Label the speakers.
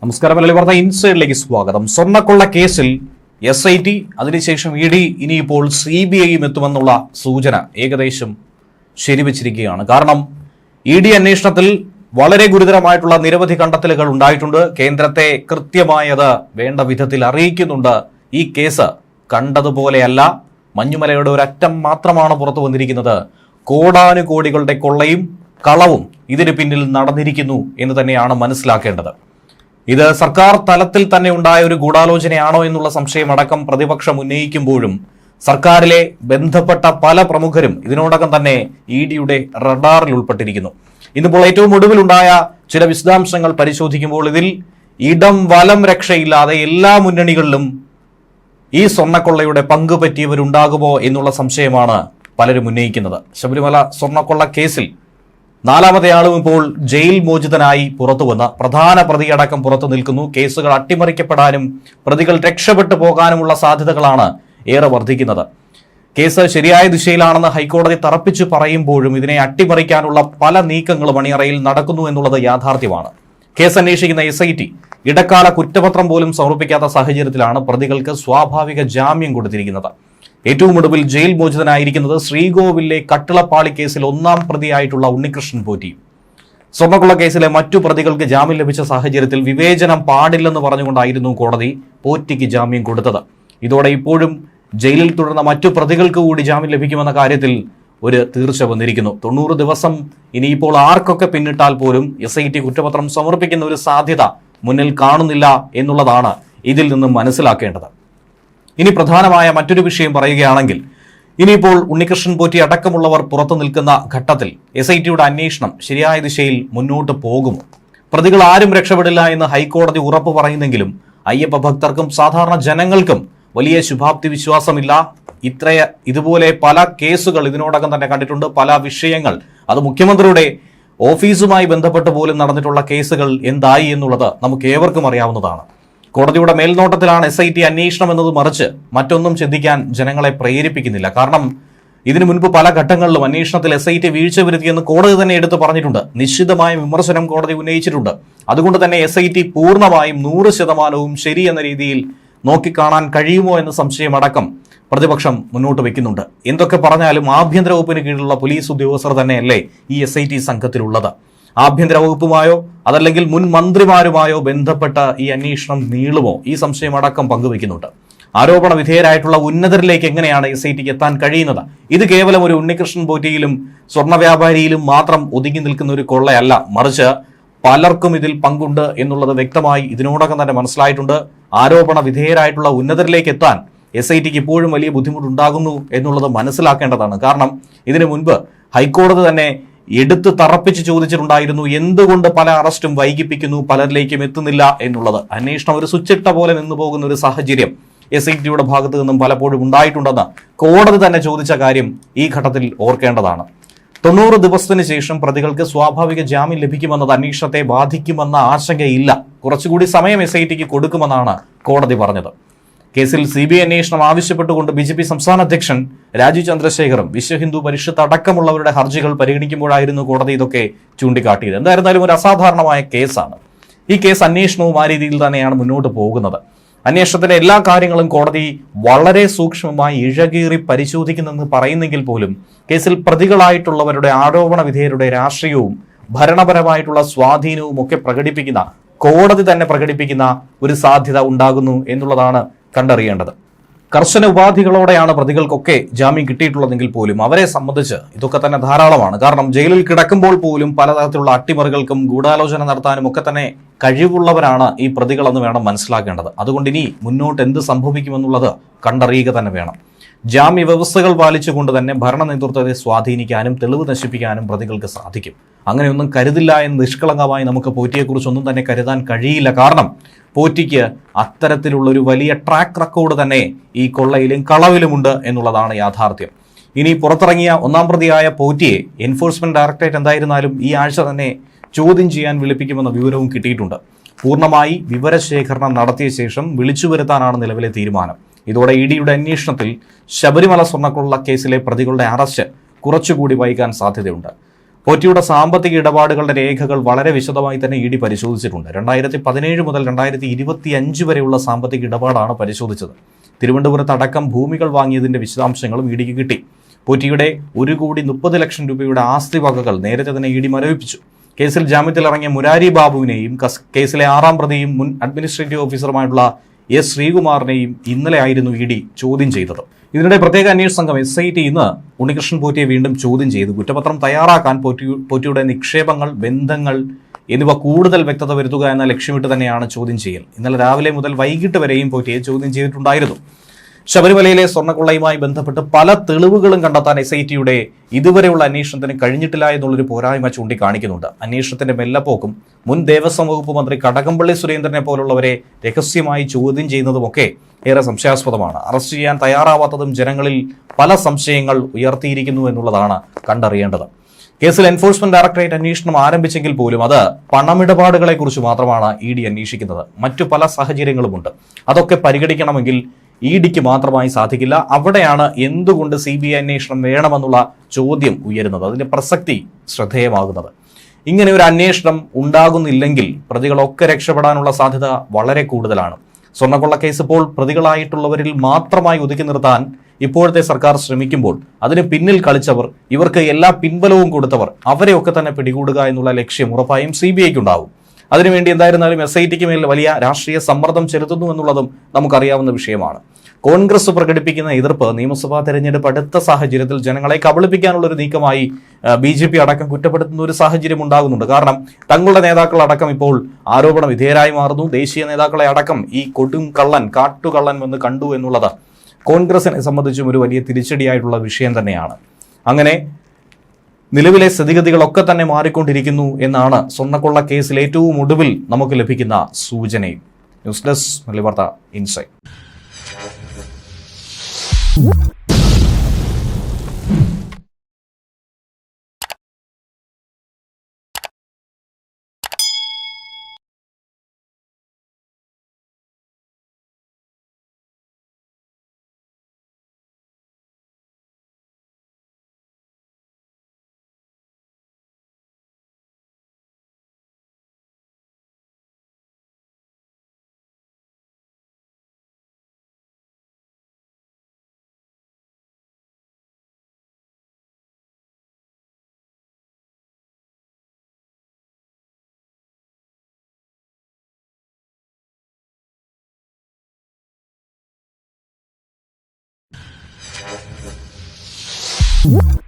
Speaker 1: നമസ്കാരം. മലയാളി വാർത്ത ഇൻസൈഡിലേക്ക് സ്വാഗതം. സ്വർണ്ണക്കൊള്ള കേസിൽ SIT അതിനുശേഷം ED ഇനിയിപ്പോൾ CBIയും എത്തുമെന്നുള്ള സൂചന ഏകദേശം ശരിവച്ചിരിക്കുകയാണ്. കാരണം ED അന്വേഷണത്തിൽ വളരെ ഗുരുതരമായിട്ടുള്ള നിരവധി കണ്ടെത്തലുകൾ ഉണ്ടായിട്ടുണ്ട്. കേന്ദ്രത്തെ കൃത്യമായി അത് വേണ്ട വിധത്തിൽ അറിയിക്കുന്നുണ്ട്. ഈ കേസ് കണ്ടതുപോലെയല്ല, മഞ്ഞുമലയുടെ ഒരറ്റം മാത്രമാണ് പുറത്തു വന്നിരിക്കുന്നത്. കോടാനുകോടികളുടെ കൊള്ളയും കളവും ഇതിന് പിന്നിൽ നടന്നിരിക്കുന്നു എന്ന് തന്നെയാണ് മനസ്സിലാക്കേണ്ടത്. ഇത് സർക്കാർ തലത്തിൽ തന്നെ ഉണ്ടായ ഒരു ഗൂഢാലോചനയാണോ എന്നുള്ള സംശയമടക്കം പ്രതിപക്ഷം ഉന്നയിക്കുമ്പോഴും സർക്കാരിലെ ബന്ധപ്പെട്ട പല പ്രമുഖരും ഇതിനോടകം തന്നെ EDയുടെ റഡാറിൽ ഉൾപ്പെട്ടിരിക്കുന്നു. ഇന്നിപ്പോൾ ഏറ്റവും ഒടുവിലുണ്ടായ ചില വിശദാംശങ്ങൾ പരിശോധിക്കുമ്പോൾ ഇതിൽ ഇടം വലം രക്ഷയില്ലാതെ എല്ലാ മുന്നണികളിലും ഈ സ്വർണ്ണക്കൊള്ളയുടെ പങ്ക് പറ്റിയവരുണ്ടാകുമോ എന്നുള്ള സംശയമാണ് പലരും ഉന്നയിക്കുന്നത്. ശബരിമല സ്വർണ്ണക്കൊള്ള കേസിൽ നാലാമത്തെ ആളും ഇപ്പോൾ ജയിൽ മോചിതനായി പുറത്തു വന്ന പ്രധാന പ്രതിയടക്കം പുറത്തു നിൽക്കുന്നു. കേസുകൾ അട്ടിമറിക്കപ്പെടാനും പ്രതികൾ രക്ഷപ്പെട്ടു പോകാനുമുള്ള സാധ്യതകളാണ് ഏറെ വർദ്ധിക്കുന്നത്. കേസ് ശരിയായ ദിശയിലാണെന്ന് ഹൈക്കോടതി തറപ്പിച്ചു പറയുമ്പോഴും ഇതിനെ അട്ടിമറിക്കാനുള്ള പല നീക്കങ്ങളും അണിയറയിൽ നടക്കുന്നു എന്നുള്ളത് യാഥാർത്ഥ്യമാണ്. കേസ് അന്വേഷിക്കുന്ന SIT ഇടക്കാല കുറ്റപത്രം പോലും സമർപ്പിക്കാത്ത സാഹചര്യത്തിലാണ് പ്രതികൾക്ക് സ്വാഭാവിക ജാമ്യം കൊടുത്തിരിക്കുന്നത്. ഏറ്റവും ഒടുവിൽ ജയിൽ മോചിതനായിരിക്കുന്നത് ശ്രീകോവിലെ കട്ടിളപ്പാളി കേസിൽ ഒന്നാം പ്രതിയായിട്ടുള്ള ഉണ്ണികൃഷ്ണൻ പോറ്റി. സ്വർണ്ണക്കൊള്ള കേസിലെ മറ്റു പ്രതികൾക്ക് ജാമ്യം ലഭിച്ച സാഹചര്യത്തിൽ വിവേചനം പാടില്ലെന്ന് പറഞ്ഞുകൊണ്ടായിരുന്നു കോടതി പോറ്റിക്ക് ജാമ്യം കൊടുത്തത്. ഇതോടെ ഇപ്പോഴും ജയിലിൽ തുടർന്ന മറ്റു പ്രതികൾക്ക് കൂടി ജാമ്യം ലഭിക്കുമെന്ന കാര്യത്തിൽ ഒരു തീർച്ച വന്നിരിക്കുന്നു. 90 ദിവസം ഇനിയിപ്പോൾ ആർക്കൊക്കെ പിന്നിട്ടാൽ പോലും SIT കുറ്റപത്രം സമർപ്പിക്കുന്ന ഒരു സാധ്യത മുന്നിൽ കാണുന്നില്ല എന്നുള്ളതാണ് ഇതിൽ നിന്നും മനസ്സിലാക്കേണ്ടത്. ഇനി പ്രധാനമായ മറ്റൊരു വിഷയം പറയുകയാണെങ്കിൽ, ഇനിയിപ്പോൾ ഉണ്ണികൃഷ്ണൻ പോറ്റി അടക്കമുള്ളവർ പുറത്തു നിൽക്കുന്ന ഘട്ടത്തിൽ SITയുടെ അന്വേഷണം ശരിയായ ദിശയിൽ മുന്നോട്ട് പോകുമോ? പ്രതികൾ ആരും രക്ഷപ്പെടില്ല എന്ന് ഹൈക്കോടതി ഉറപ്പ് പറയുന്നെങ്കിലും അയ്യപ്പ ഭക്തർക്കും സാധാരണ ജനങ്ങൾക്കും വലിയ ശുഭാപ്തി വിശ്വാസമില്ല. ഇതുപോലെ പല കേസുകൾ ഇതിനോടകം തന്നെ കണ്ടിട്ടുണ്ട്. പല വിഷയങ്ങൾ, അത് മുഖ്യമന്ത്രിയുടെ ഓഫീസുമായി ബന്ധപ്പെട്ട് പോലും നടന്നിട്ടുള്ള കേസുകൾ എന്തായി എന്നുള്ളത് നമുക്ക് ഏവർക്കും അറിയാവുന്നതാണ്. കോടതിയുടെ മേൽനോട്ടത്തിലാണ് SIT അന്വേഷണം എന്നത് മറിച്ച് മറ്റൊന്നും ചിന്തിക്കാൻ ജനങ്ങളെ പ്രേരിപ്പിക്കുന്നില്ല. കാരണം ഇതിനു മുൻപ് പല ഘട്ടങ്ങളിലും അന്വേഷണത്തിൽ SIT വീഴ്ച വരുത്തിയെന്ന് കോടതി തന്നെ എടുത്തു പറഞ്ഞിട്ടുണ്ട്. നിശ്ചിതമായ വിമർശനം കോടതി ഉന്നയിച്ചിട്ടുണ്ട്. അതുകൊണ്ട് തന്നെ SIT പൂർണ്ണമായും 100% ശരി എന്ന രീതിയിൽ നോക്കിക്കാണാൻ കഴിയുമോ എന്ന സംശയമടക്കം പ്രതിപക്ഷം മുന്നോട്ട് വെക്കുന്നുണ്ട്. എന്തൊക്കെ പറഞ്ഞാലും ആഭ്യന്തര വകുപ്പിന് കീഴിലുള്ള പോലീസ് ഉദ്യോഗസ്ഥർ തന്നെയല്ലേ ഈ SIT സംഘത്തിലുള്ളത്. ആഭ്യന്തര വകുപ്പുമായോ അതല്ലെങ്കിൽ മുൻ മന്ത്രിമാരുമായോ ബന്ധപ്പെട്ട ഈ അന്വേഷണം നീളുമോ? ഈ സംശയം അടക്കം പങ്കുവെക്കുന്നുണ്ട്. ആരോപണ വിധേയരായിട്ടുള്ള ഉന്നതരിലേക്ക് എങ്ങനെയാണ് SITക്ക് എത്താൻ കഴിയുന്നത്? ഇത് കേവലം ഒരു ഉണ്ണികൃഷ്ണൻ പോറ്റിയിലും സ്വർണ്ണ വ്യാപാരിയിലും മാത്രം ഒതുങ്ങി നിൽക്കുന്ന ഒരു കൊള്ളയല്ല, മറിച്ച് പലർക്കും ഇതിൽ പങ്കുണ്ട് എന്നുള്ളത് വ്യക്തമായി ഇതിനോടകം തന്നെ മനസ്സിലായിട്ടുണ്ട്. ആരോപണ വിധേയരായിട്ടുള്ള ഉന്നതരിലേക്ക് എത്താൻ SITക്ക് ഇപ്പോഴും വലിയ ബുദ്ധിമുട്ടുണ്ടാകുന്നു എന്നുള്ളത് മനസ്സിലാക്കേണ്ടതാണ്. കാരണം ഇതിനു മുൻപ് ഹൈക്കോടതി തന്നെ എടുത്ത് തറപ്പിച്ച് ചോദിച്ചിട്ടുണ്ടായിരുന്നു എന്തുകൊണ്ട് പല അറസ്റ്റും വൈകിപ്പിക്കുന്നു, പലരിലേക്കും എത്തുന്നില്ല എന്നുള്ളത്. അന്വേഷണം ഒരു സ്വിച്ചിട്ട പോലെ നിന്നു പോകുന്ന ഒരു സാഹചര്യം SITയുടെ ഭാഗത്തു നിന്നും പലപ്പോഴും ഉണ്ടായിട്ടുണ്ടെന്ന് കോടതി തന്നെ ചോദിച്ച കാര്യം ഈ ഘട്ടത്തിൽ ഓർക്കേണ്ടതാണ്. 90 ദിവസത്തിന് ശേഷം പ്രതികൾക്ക് സ്വാഭാവിക ജാമ്യം ലഭിക്കുമെന്നത് അന്വേഷണത്തെ ബാധിക്കുമെന്ന ആശങ്കയില്ല. കുറച്ചുകൂടി സമയം SITക്ക് കൊടുക്കുമെന്നാണ് കോടതി പറഞ്ഞത്. കേസിൽ CBI അന്വേഷണം ആവശ്യപ്പെട്ടുകൊണ്ട് BJP സംസ്ഥാന അധ്യക്ഷൻ രാജീവ് ചന്ദ്രശേഖറും വിശ്വഹിന്ദു പരിഷത്ത് അടക്കമുള്ളവരുടെ ഹർജികൾ പരിഗണിക്കുമ്പോഴായിരുന്നു കോടതി ഇതൊക്കെ ചൂണ്ടിക്കാട്ടിയത്. എന്തായിരുന്നാലും ഒരു അസാധാരണമായ കേസാണ്. ഈ കേസ് അന്വേഷണവും ആ രീതിയിൽ തന്നെയാണ് മുന്നോട്ട് പോകുന്നത്. അന്വേഷണത്തിലെ എല്ലാ കാര്യങ്ങളും കോടതി വളരെ സൂക്ഷ്മമായി ഇഴകീറി പരിശോധിക്കുന്നെന്ന് പറയുന്നെങ്കിൽ പോലും കേസിൽ പ്രതികളായിട്ടുള്ളവരുടെ ആരോപണ വിധേയരുടെ രാഷ്ട്രീയവും ഭരണപരമായിട്ടുള്ള സ്വാധീനവും ഒക്കെ പ്രകടിപ്പിക്കുന്ന, കോടതി തന്നെ പ്രകടിപ്പിക്കുന്ന ഒരു സാധ്യത ഉണ്ടാകുന്നു എന്നുള്ളതാണ് കണ്ടറിയേണ്ടത്. കർശന ഉപാധികളോടെയാണ് പ്രതികൾക്കൊക്കെ ജാമ്യം കിട്ടിയിട്ടുള്ളതെങ്കിൽ പോലും അവരെ സംബന്ധിച്ച് ഇതൊക്കെ തന്നെ ധാരാളമാണ്. കാരണം ജയിലിൽ കിടക്കുമ്പോൾ പോലും പലതരത്തിലുള്ള അട്ടിമറികൾക്കും ഗൂഢാലോചന നടത്താനും ഒക്കെ തന്നെ കഴിവുള്ളവരാണ് ഈ പ്രതികളെന്ന് വേണം മനസ്സിലാക്കേണ്ടത്. അതുകൊണ്ട് ഇനി മുന്നോട്ട് എന്ത് സംഭവിക്കുമെന്നുള്ളത് കണ്ടറിയുക തന്നെ വേണം. ജാമ്യ വ്യവസ്ഥകൾ പാലിച്ചുകൊണ്ട് തന്നെ ഭരണ നേതൃത്വത്തെ സ്വാധീനിക്കാനും തെളിവ് നശിപ്പിക്കാനും പ്രതികൾക്ക് സാധിക്കും. അങ്ങനെയൊന്നും കരുതില്ല എന്ന് നിഷ്കളങ്കമായി നമുക്ക് പോറ്റിയെക്കുറിച്ചൊന്നും തന്നെ കരുതാൻ കഴിയില്ല. കാരണം പോറ്റിക്ക് അത്തരത്തിലുള്ളൊരു വലിയ ട്രാക്ക് റെക്കോർഡ് തന്നെ ഈ കൊള്ളയിലും കളവിലുമുണ്ട് എന്നുള്ളതാണ് യാഥാർത്ഥ്യം. ഇനി പുറത്തിറങ്ങിയ ഒന്നാം പ്രതിയായ പോറ്റിയെ എൻഫോഴ്സ്മെന്റ് ഡയറക്ടറേറ്റ് എന്തായിരുന്നാലും ഈ ആഴ്ച തന്നെ ചോദ്യം ചെയ്യാൻ വിളിപ്പിക്കുമെന്ന വിവരവും കിട്ടിയിട്ടുണ്ട്. പൂർണ്ണമായി വിവരശേഖരണം നടത്തിയ ശേഷം വിളിച്ചു വരുത്താനാണ് നിലവിലെ തീരുമാനം. ഇതോടെ EDയുടെ അന്വേഷണത്തിൽ ശബരിമല സ്വർണ്ണക്കൊള്ള കേസിലെ പ്രതികളുടെ അറസ്റ്റ് കുറച്ചുകൂടി വൈകാൻ സാധ്യതയുണ്ട്. പോറ്റിയുടെ സാമ്പത്തിക ഇടപാടുകളുടെ രേഖകൾ വളരെ വിശദമായി തന്നെ ഇ ഡി പരിശോധിച്ചിട്ടുണ്ട്. 2017 മുതൽ 2025 വരെയുള്ള സാമ്പത്തിക ഇടപാടാണ് പരിശോധിച്ചത്. തിരുവനന്തപുരത്ത് അടക്കം ഭൂമികൾ വാങ്ങിയതിന്റെ വിശദാംശങ്ങളും ഇ ഡിക്ക് കിട്ടി. പോറ്റിയുടെ 1,30,00,000 രൂപയുടെ ആസ്തി വകകൾ നേരത്തെ തന്നെ ഇ ഡി മരവിപ്പിച്ചു. കേസിൽ ജാമ്യത്തിലിറങ്ങിയ മുരാരി ബാബുവിനെയും കേസിലെ 6ാം പ്രതിയും മുൻ അഡ്മിനിസ്ട്രേറ്റീവ് ഓഫീസറുമായിട്ടുള്ള എസ് ശ്രീകുമാറിനെയും ഇന്നലെ ആയിരുന്നു ഇ ഡി ചോദ്യം ചെയ്തത്. ഇതിനിടെ പ്രത്യേക അന്വേഷണ സംഘം SIT ഇന്ന് ഉണ്ണികൃഷ്ണൻ പോറ്റിയെ വീണ്ടും ചോദ്യം ചെയ്തു. കുറ്റപത്രം തയ്യാറാക്കാൻ പോറ്റിയുടെ നിക്ഷേപങ്ങൾ, ബന്ധങ്ങൾ എന്നിവ കൂടുതൽ വ്യക്തത വരുത്തുക എന്ന ലക്ഷ്യമിട്ട് തന്നെയാണ് ചോദ്യം ചെയ്യൽ. ഇന്നലെ രാവിലെ മുതൽ വൈകിട്ട് വരെയും പോറ്റിയെ ചോദ്യം ചെയ്തിട്ടുണ്ടായിരുന്നു. ശബരിമലയിലെ സ്വർണ്ണക്കൊള്ളയുമായി ബന്ധപ്പെട്ട് പല തെളിവുകളും കണ്ടെത്താൻ SITയുടെ ഇതുവരെയുള്ള അന്വേഷണത്തിന് കഴിഞ്ഞിട്ടില്ല എന്നുള്ളൊരു പോരായ്മ ചൂണ്ടിക്കാണിക്കുന്നുണ്ട്. അന്വേഷണത്തിന്റെ മെല്ലപ്പോക്കും മുൻ ദേവസ്വം വകുപ്പ് മന്ത്രി കടകംപള്ളി സുരേന്ദ്രനെ പോലുള്ളവരെ രഹസ്യമായി ചോദ്യം ചെയ്യുന്നതുമൊക്കെ ഏറെ സംശയാസ്പദമാണ്. അറസ്റ്റ് ചെയ്യാൻ തയ്യാറാവാത്തതും ജനങ്ങളിൽ പല സംശയങ്ങൾ ഉയർത്തിയിരിക്കുന്നു എന്നുള്ളതാണ് കണ്ടറിയേണ്ടത്. കേസിൽ എൻഫോഴ്സ്മെന്റ് ഡയറക്ടറേറ്റ് അന്വേഷണം ആരംഭിച്ചെങ്കിൽ പോലും അത് പണമിടപാടുകളെ കുറിച്ച് മാത്രമാണ് ഇ ഡി അന്വേഷിക്കുന്നത്. മറ്റു പല സാഹചര്യങ്ങളുമുണ്ട്. അതൊക്കെ പരിഗണിക്കണമെങ്കിൽ ഇ ഡിക്ക് മാത്രമായി സാധിക്കില്ല. അവിടെയാണ് എന്തുകൊണ്ട് CBI അന്വേഷണം വേണമെന്നുള്ള ചോദ്യം ഉയരുന്നത്, അതിന്റെ പ്രസക്തി ശ്രദ്ധേയമാകുന്നത്. ഇങ്ങനെ ഒരു അന്വേഷണം ഉണ്ടാകുന്നില്ലെങ്കിൽ പ്രതികളൊക്കെ രക്ഷപ്പെടാനുള്ള സാധ്യത വളരെ കൂടുതലാണ്. സ്വർണ്ണക്കൊള്ള കേസ് ഇപ്പോൾ പ്രതികളായിട്ടുള്ളവരിൽ മാത്രമായി ഒതുക്കി നിർത്താൻ ഇപ്പോഴത്തെ സർക്കാർ ശ്രമിക്കുമ്പോൾ അതിന് പിന്നിൽ കളിച്ചവർ, ഇവർക്ക് എല്ലാ പിൻബലവും കൊടുത്തവർ, അവരെയൊക്കെ തന്നെ പിടികൂടുക എന്നുള്ള ലക്ഷ്യം ഉറപ്പായും CBIക്ക് ഉണ്ടാവും. അതിനുവേണ്ടി എന്തായിരുന്നാലും SITക്ക് മേൽ വലിയ രാഷ്ട്രീയ സമ്മർദ്ദം ചെലുത്തുന്നു എന്നുള്ളതും നമുക്കറിയാവുന്ന വിഷയമാണ്. കോൺഗ്രസ് പ്രകടിപ്പിക്കുന്ന എതിർപ്പ് നിയമസഭാ തെരഞ്ഞെടുപ്പ് അടുത്ത സാഹചര്യത്തിൽ ജനങ്ങളെ കബളിപ്പിക്കാനുള്ള ഒരു നീക്കമായി BJP അടക്കം കുറ്റപ്പെടുത്തുന്ന ഒരു സാഹചര്യം ഉണ്ടാകുന്നുണ്ട്. കാരണം തങ്ങളുടെ നേതാക്കൾ അടക്കം ഇപ്പോൾ ആരോപണ വിധേയരായി മാറുന്നു. ദേശീയ നേതാക്കളെ അടക്കം ഈ കൊടും കള്ളൻ, കാട്ടുകള്ളൻ വന്ന് കണ്ടു എന്നുള്ളത് കോൺഗ്രസിനെ സംബന്ധിച്ചും ഒരു വലിയ തിരിച്ചടിയായിട്ടുള്ള വിഷയം തന്നെയാണ്. അങ്ങനെ നിലവിലെ സ്ഥിതിഗതികളൊക്കെ തന്നെ മാറിക്കൊണ്ടിരിക്കുന്നു എന്നാണ് സ്വർണ്ണക്കൊള്ള കേസിൽ ഏറ്റവും ഒടുവിൽ നമുക്ക് ലഭിക്കുന്ന സൂചനയും. ന്യൂസ് ഡെസ്ക് മലയാളി വാർത്ത ഇൻസൈറ്റ്.
Speaker 2: What?